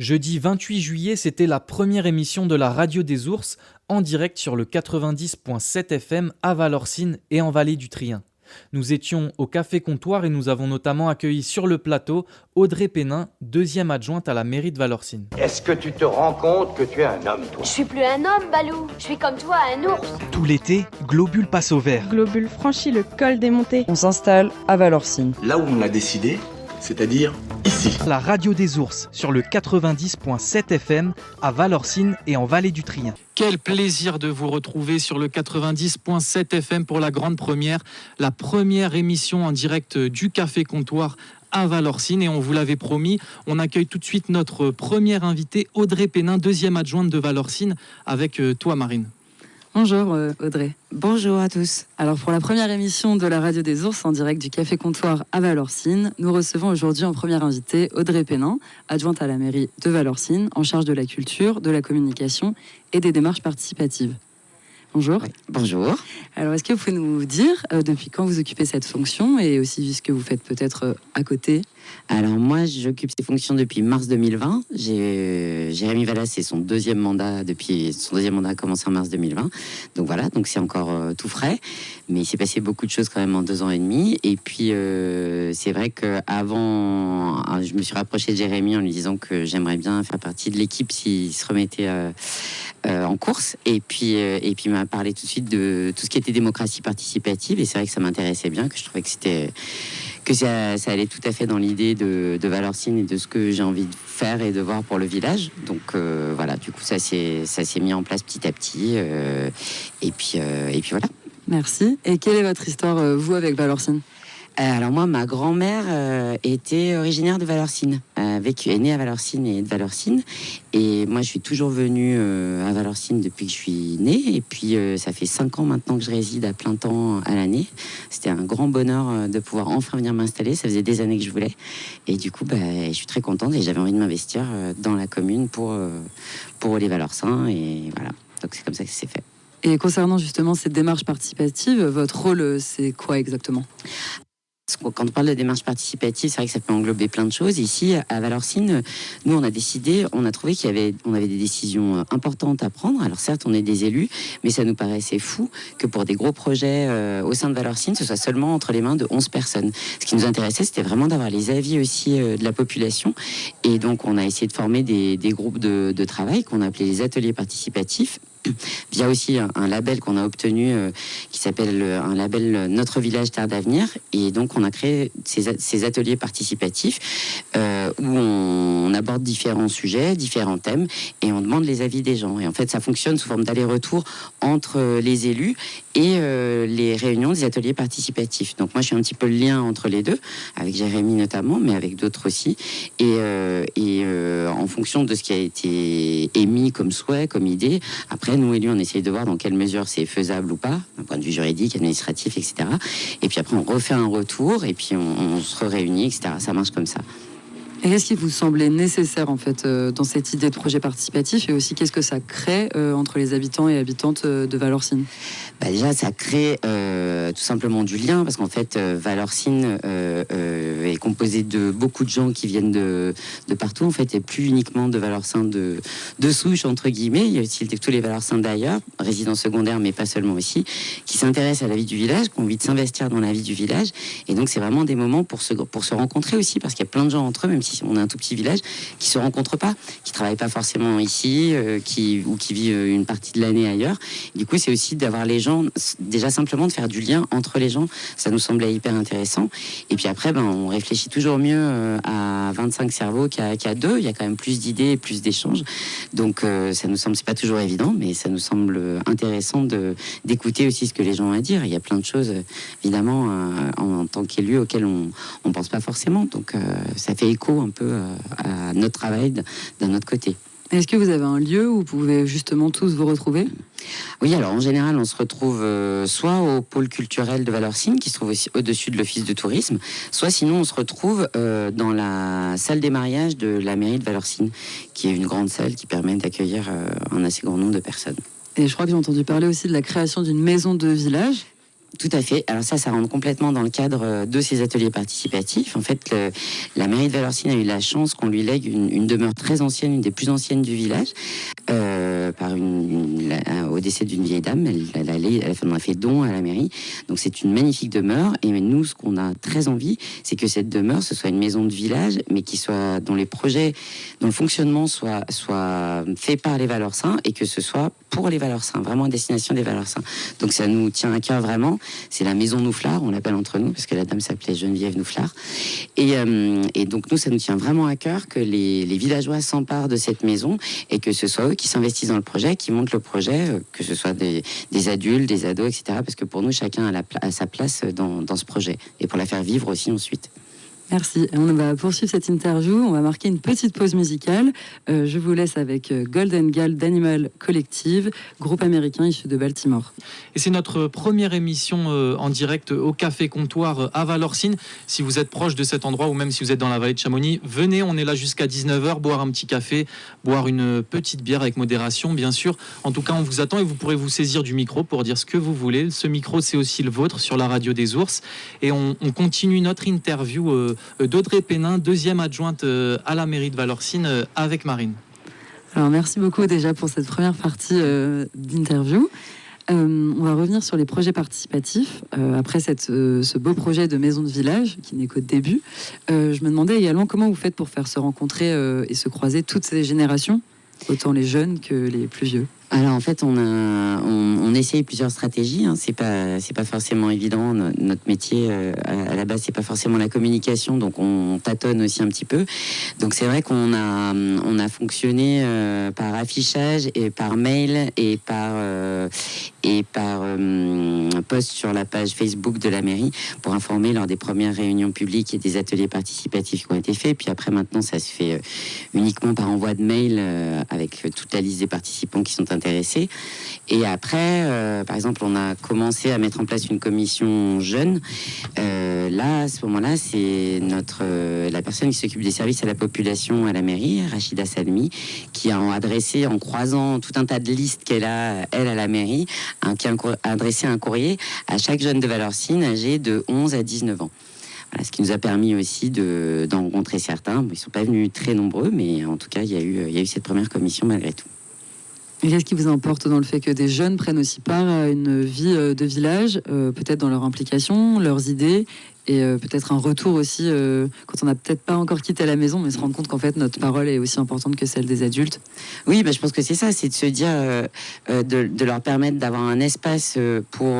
Jeudi 28 juillet, c'était la première émission de la Radio des Ours en direct sur le 90.7 FM à Valorcine et en Vallée du Trien. Nous étions au Café Comptoir et nous avons notamment accueilli sur le plateau Audrey Pénin, deuxième adjointe à la mairie de Valorcine. Est-ce que tu te rends compte que tu es un homme, toi? Je suis plus un homme, Balou. Je suis comme toi, un ours. Tout l'été, Globule passe au vert. Globule franchit le col des montées. On s'installe à Valorcine. Là où on l'a décidé, c'est-à-dire ici. La Radio des Ours sur le 90.7 FM à Valorcine et en Vallée du Trien. Quel plaisir de vous retrouver sur le 90.7 FM pour la grande première, la première émission en direct du Café Comptoir à Valorcine. Et on vous l'avait promis, on accueille tout de suite notre première invitée, Audrey Pénin, deuxième adjointe de Valorcine, avec toi Marine. Bonjour Audrey. Bonjour à tous. Alors pour la première émission de la Radio des Ours en direct du Café Comptoir à Valorcine, nous recevons aujourd'hui en première invitée Audrey Pénin, adjointe à la mairie de Valorcine, en charge de la culture, de la communication et des démarches participatives. Bonjour. Oui, bonjour. Alors est-ce que vous pouvez nous dire depuis quand vous occupez cette fonction et aussi ce que vous faites peut-être à côté? Alors moi, j'occupe ces fonctions depuis mars 2020. Jérémy Vallas, c'est son deuxième mandat a commencé en mars 2020. Donc voilà, donc c'est encore tout frais. Mais il s'est passé beaucoup de choses quand même en 2 ans et demi. Et puis c'est vrai qu'avant, je me suis rapprochée de Jérémy en lui disant que j'aimerais bien faire partie de l'équipe s'il se remettait en course. Et puis il m'a parlé tout de suite de tout ce qui était démocratie participative. Et c'est vrai que ça m'intéressait bien, que je trouvais que ça allait tout à fait dans l'idée de Valorcine et de ce que j'ai envie de faire et de voir pour le village. Donc voilà, du coup ça s'est mis en place petit à petit. Et puis voilà. Merci. Et quelle est votre histoire, vous, avec Valorcine? Alors moi, ma grand-mère était originaire de Valorcine, est née à Valorcine et de Valorcine. Et moi, je suis toujours venue à Valorcine depuis que je suis née. Et puis, ça fait 5 ans maintenant que je réside à plein temps à l'année. C'était un grand bonheur de pouvoir enfin venir m'installer. Ça faisait des années que je voulais. Et du coup, je suis très contente et j'avais envie de m'investir dans la commune pour les Valorcins. Et voilà, donc c'est comme ça que ça s'est fait. Et concernant justement cette démarche participative, votre rôle, c'est quoi exactement? Quand on parle de démarche participative, c'est vrai que ça peut englober plein de choses. Ici, à Valorcine, nous, on a trouvé on avait des décisions importantes à prendre. Alors certes, on est des élus, mais ça nous paraissait fou que pour des gros projets au sein de Valorcine, ce soit seulement entre les mains de 11 personnes. Ce qui nous intéressait, c'était vraiment d'avoir les avis aussi de la population. Et donc, on a essayé de former des groupes de travail qu'on a appelés les ateliers participatifs, via aussi un label qu'on a obtenu qui s'appelle un label Notre Village Terre d'Avenir. Et donc on a créé ces ateliers participatifs où on aborde différents sujets, différents thèmes et on demande les avis des gens. Et en fait ça fonctionne sous forme d'aller-retour entre les élus et les réunions des ateliers participatifs. Donc moi je suis un petit peu le lien entre les deux, avec Jérémy notamment, mais avec d'autres aussi. Et en fonction de ce qui a été émis comme souhait, comme idée, après nous élus on essaye de voir dans quelle mesure c'est faisable ou pas, d'un point de vue juridique, administratif, etc. Et puis après on refait un retour et puis on se réunit, etc. Ça marche comme ça. Et qu'est-ce qui vous semblait nécessaire en fait dans cette idée de projet participatif et aussi qu'est-ce que ça crée entre les habitants et habitantes de Valorcine? Déjà ça crée tout simplement du lien parce qu'en fait Valorcine est composé de beaucoup de gens qui viennent de partout en fait et plus uniquement de Valorcins de souche entre guillemets. Il y a aussi tous les Valorcins d'ailleurs, résidents secondaires mais pas seulement aussi, qui s'intéressent à la vie du village, qui ont envie de s'investir dans la vie du village et donc c'est vraiment des moments pour se rencontrer aussi parce qu'il y a plein de gens entre eux, même si on a un tout petit village, qui se rencontrent pas, qui travaillent pas forcément ici, qui vivent une partie de l'année ailleurs. Du coup, c'est aussi d'avoir les gens, déjà simplement de faire du lien entre les gens. Ça nous semblait hyper intéressant. Et puis après, on réfléchit toujours mieux à 25 cerveaux qu'à 2. Il y a quand même plus d'idées et plus d'échanges. Donc, ça nous semble, c'est pas toujours évident, mais ça nous semble intéressant d'écouter aussi ce que les gens ont à dire. Il y a plein de choses, évidemment, en tant qu'élu auxquelles on pense pas forcément. Donc, ça fait écho un peu à notre travail d'un autre côté. Est-ce que vous avez un lieu où vous pouvez justement tous vous retrouver? Oui, alors en général, on se retrouve soit au pôle culturel de Valorcine, qui se trouve aussi au-dessus de l'office de tourisme, soit sinon on se retrouve dans la salle des mariages de la mairie de Valorcine, qui est une grande salle qui permet d'accueillir un assez grand nombre de personnes. Et je crois que j'ai entendu parler aussi de la création d'une maison de village. Tout à fait. Alors ça rentre complètement dans le cadre de ces ateliers participatifs. En fait, la mairie de Valorcine a eu la chance qu'on lui lègue une demeure très ancienne, une des plus anciennes du village, au décès d'une vieille dame. Elle a fait don à la mairie. Donc c'est une magnifique demeure. Et nous, ce qu'on a très envie, c'est que cette demeure, ce soit une maison de village, mais dont le fonctionnement soit fait par les Valorcins et que ce soit pour les Valorcins, vraiment à destination des Valorcins. Donc ça nous tient à cœur vraiment. C'est la maison Nouflard, on l'appelle entre nous, parce que la dame s'appelait Geneviève Nouflard. Et donc nous, ça nous tient vraiment à cœur que les villageois s'emparent de cette maison et que ce soit eux qui s'investissent dans le projet, qui montent le projet, que ce soit des adultes, des ados, etc. Parce que pour nous, chacun a sa place dans ce projet et pour la faire vivre aussi ensuite. Merci. On va poursuivre cette interview. On va marquer une petite pause musicale. Je vous laisse avec Golden Gal d'Animal Collective, groupe américain issu de Baltimore. Et c'est notre première émission en direct au Café Comptoir à Valorcine. Si vous êtes proche de cet endroit ou même si vous êtes dans la vallée de Chamonix, venez, on est là jusqu'à 19h, boire un petit café, boire une petite bière avec modération, bien sûr. En tout cas, on vous attend et vous pourrez vous saisir du micro pour dire ce que vous voulez. Ce micro, c'est aussi le vôtre sur la radio des ours. Et on continue notre interview d'Audrey Pénin, deuxième adjointe à la mairie de Valorcine avec Marine. Alors merci beaucoup déjà pour cette première partie d'interview. On va revenir sur les projets participatifs. Après ce beau projet de maison de village, qui n'est qu'au début, je me demandais également comment vous faites pour faire se rencontrer et se croiser toutes ces générations, autant les jeunes que les plus vieux. Alors en fait, on essaye plusieurs stratégies. Hein. C'est pas forcément évident. Notre métier à la base, c'est pas forcément la communication, donc on tâtonne aussi un petit peu. Donc c'est vrai qu'on a fonctionné par affichage et par mail et par post sur la page Facebook de la mairie pour informer lors des premières réunions publiques et des ateliers participatifs qui ont été faits. Puis après, maintenant, ça se fait uniquement par envoi de mail avec toute la liste des participants qui sont intéressés. Et après, par exemple, on a commencé à mettre en place une commission jeune. Là, à ce moment-là, c'est la personne qui s'occupe des services à la population à la mairie, Rachida Salmi, qui a adressé, en croisant tout un tas de listes qu'elle a, elle, à la mairie, qui a adressé un courrier à chaque jeune de Valorcine âgé de 11 à 19 ans. Voilà, ce qui nous a permis aussi d'en rencontrer certains. Ils ne sont pas venus très nombreux, mais en tout cas, il y a eu cette première commission malgré tout. Et qu'est-ce qui vous importe dans le fait que des jeunes prennent aussi part à une vie de village, peut-être dans leur implication, leurs idées, et peut-être un retour aussi, quand on n'a peut-être pas encore quitté la maison, mais se rendre compte qu'en fait notre parole est aussi importante que celle des adultes. Oui, je pense que c'est ça, c'est de se dire, de leur permettre d'avoir un espace pour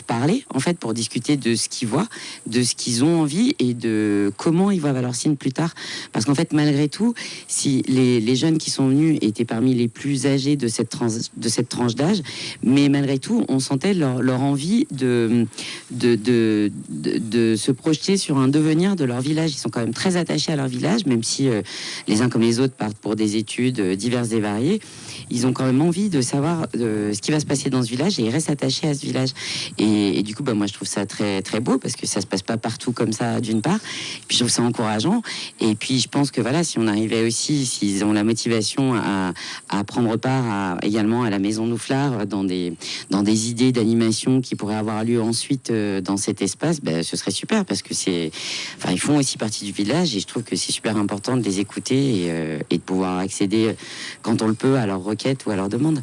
parler, en fait, pour discuter de ce qu'ils voient, de ce qu'ils ont envie et de comment ils voient Valorcine plus tard. Parce qu'en fait, malgré tout, si les jeunes qui sont venus étaient parmi les plus âgés de cette tranche d'âge, mais malgré tout, on sentait leur envie de se projeter sur un devenir de leur village. Ils sont quand même très attachés à leur village, même si les uns comme les autres partent pour des études diverses et variées. Ils ont quand même envie de savoir ce qui va se passer dans ce village et ils restent attachés à ce village. Et du coup, moi, je trouve ça très, très beau parce que ça se passe pas partout comme ça, d'une part. Puis je trouve ça encourageant. Et puis, je pense que voilà, si on arrivait aussi, s'ils ont la motivation à prendre part également à la maison Nouflard dans des idées d'animation qui pourraient avoir lieu ensuite dans cet espace, ce serait super parce que ils font aussi partie du village et je trouve que c'est super important de les écouter et de pouvoir accéder quand on le peut à leurs requêtes ou à leurs demandes.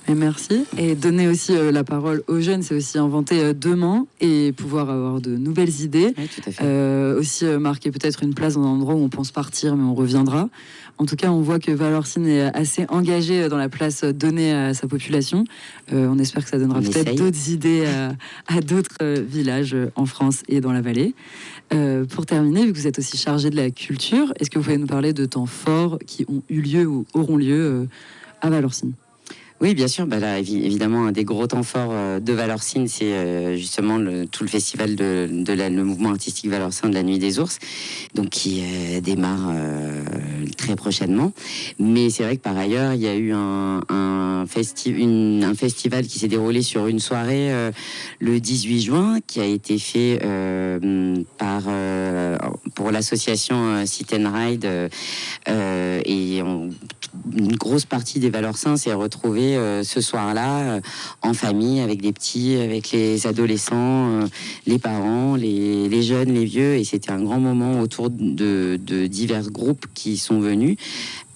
Et merci. Et donner aussi la parole aux jeunes, c'est aussi inventer demain et pouvoir avoir de nouvelles idées. Oui, tout à fait. Aussi marquer peut-être une place dans un endroit où on pense partir, mais on reviendra. En tout cas, on voit que Valorcine est assez engagée dans la place donnée à sa population. On espère que ça donnera peut-être d'autres idées à d'autres villages en France et dans la vallée. Pour terminer, vu que vous êtes aussi chargé de la culture, est-ce que vous pouvez nous parler de temps forts qui ont eu lieu ou auront lieu à Valorcine ? Oui, bien sûr. Là, évidemment, un des gros temps forts de Valorcine, c'est justement tout le festival le mouvement artistique valorcin de la Nuit des Ours, donc qui démarre très prochainement. Mais c'est vrai que par ailleurs, il y a eu un festival qui s'est déroulé sur une soirée le 18 juin, qui a été fait pour l'association Sit and Ride et une grosse partie des Valeurcins s'est retrouvée ce soir-là en famille, avec des petits, avec les adolescents, les parents, les jeunes, les vieux. Et c'était un grand moment autour de divers groupes qui sont venus.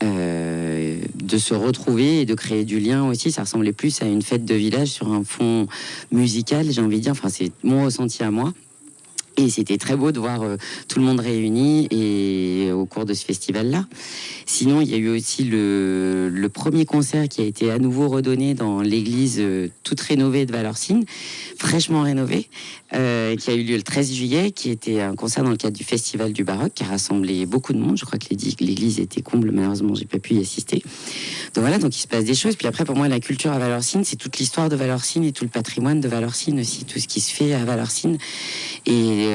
De se retrouver et de créer du lien aussi. Ça ressemblait plus à une fête de village sur un fond musical, j'ai envie de dire. Enfin, c'est mon ressenti à moi. Et c'était très beau de voir tout le monde réuni et au cours de ce festival-là. Sinon, il y a eu aussi le premier concert qui a été à nouveau redonné dans l'église toute rénovée de Valeurcine, fraîchement rénovée, qui a eu lieu le 13 juillet, qui était un concert dans le cadre du Festival du Baroque, qui a rassemblé beaucoup de monde. Je crois que l'église était comble, malheureusement, j'ai pas pu y assister. Donc voilà, donc il se passe des choses. Puis après, pour moi, la culture à Valeurcine, c'est toute l'histoire de Valeurcine et tout le patrimoine de Valeurcine aussi, tout ce qui se fait à Valeurcine. Et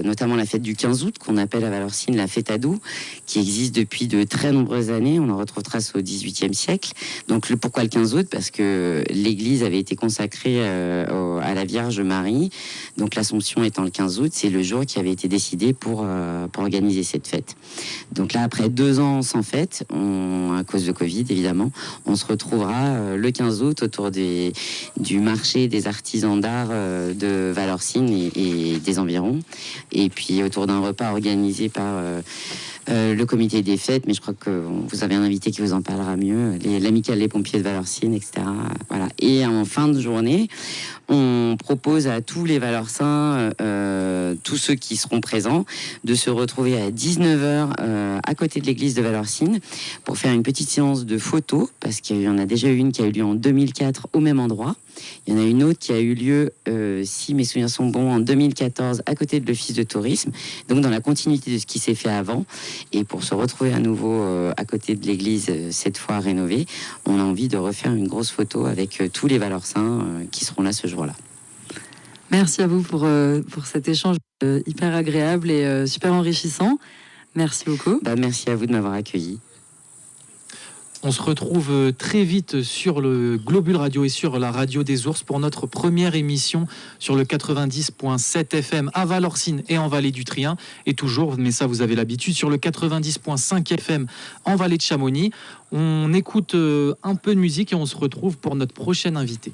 notamment la fête du 15 août, qu'on appelle à Valeurcine la fête à Doux, qui existe depuis de très nombreuses années. On en retrouve trace au XVIIIe siècle. Donc pourquoi le 15 août? Parce que l'église avait été consacrée à la Vierge Marie. Donc l'Assomption étant le 15 août, c'est le jour qui avait été décidé pour organiser cette fête. Donc là, après 2 ans sans fête, à cause de Covid évidemment, on se retrouvera le 15 août autour du marché des artisans d'art de Valeurcine et des environs. Et puis autour d'un repas organisé par le comité des fêtes, mais je crois que vous avez un invité qui vous en parlera mieux, l'amicale des pompiers de Valeurcine, etc. Voilà. Et en fin de journée, on propose à tous les Valeurcins, tous ceux qui seront présents, de se retrouver à 19h à côté de l'église de Valeurcine pour faire une petite séance de photos, parce qu'il y en a déjà eu une qui a eu lieu en 2004 au même endroit. Il y en a une autre qui a eu lieu, si mes souvenirs sont bons, en 2014 à côté de l'office de tourisme, donc dans la continuité de ce qui s'est fait avant. Et pour se retrouver à nouveau à côté de l'église, cette fois rénovée, on a envie de refaire une grosse photo avec tous les Valeurcins qui seront là ce jour-là. Merci à vous pour cet échange hyper agréable et super enrichissant. Merci beaucoup. Merci à vous de m'avoir accueilli. On se retrouve très vite sur le Globule Radio et sur la radio des Ours pour notre première émission sur le 90.7 FM à Valeurcine et en Vallée du Trien. Et toujours, mais ça vous avez l'habitude, sur le 90.5 FM en Vallée de Chamonix. On écoute un peu de musique et on se retrouve pour notre prochaine invité.